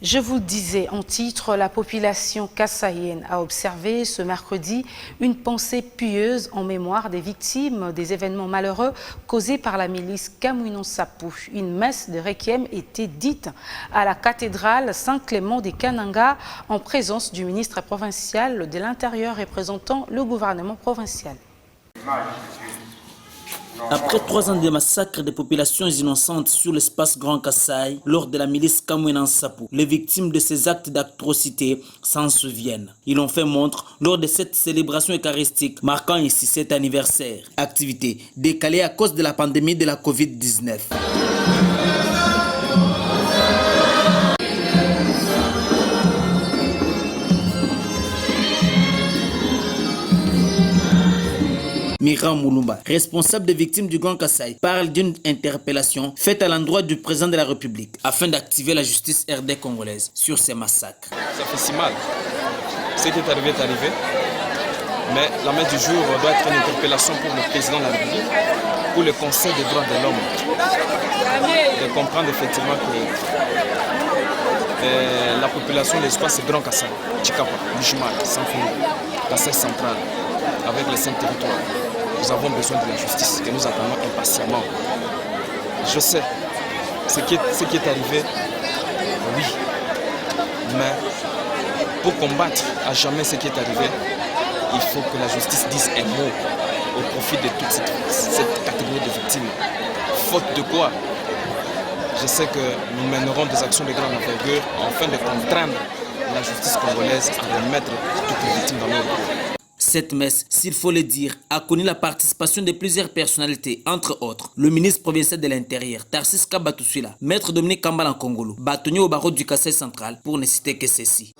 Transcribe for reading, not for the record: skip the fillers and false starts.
Je vous le disais en titre, la population kassaïenne a observé ce mercredi une pensée pieuse en mémoire des victimes des événements malheureux causés par la milice Kamwina Nsapu. Une messe de requiem était dite à la cathédrale Saint-Clément des Kananga en présence du ministre provincial de l'Intérieur représentant le gouvernement provincial. Après 3 ans de massacres des populations innocentes sur l'espace Grand Kassai lors de la milice Kamwina Nsapu, les victimes de ces actes d'atrocité s'en souviennent. Ils ont fait montre lors de cette célébration eucharistique marquant ici cet anniversaire. Activité décalée à cause de la pandémie de la Covid-19. Miram Moulumba, responsable des victimes du Grand Kassai, parle d'une interpellation faite à l'endroit du président de la République afin d'activer la justice RD congolaise sur ces massacres. Ça fait si mal. Ce qui est arrivé, mais la main du jour doit être une interpellation pour le président de la République, pour le Conseil des droits de l'homme, de comprendre effectivement que la population de l'espace Grand Kassai, Tchikapa, Bujimal, Sanfouni, Kassai central, avec les 5 territoires, nous avons besoin de la justice et nous attendons impatiemment. Je sais ce qui est arrivé, oui, mais pour combattre à jamais ce qui est arrivé, il faut que la justice dise un mot au profit de toute cette catégorie de victimes. Faute de quoi, je sais que nous mènerons des actions de grande envergure afin de contraindre la justice congolaise à remettre toutes les victimes dans l'ordre. Cette messe, s'il faut le dire, a connu la participation de plusieurs personnalités, entre autres le ministre provincial de l'Intérieur, Tarsis Kabatuswila, maître Dominique Kambala Nkongolo, bâtonnier au barreau du Kassai central, pour ne citer que ceci.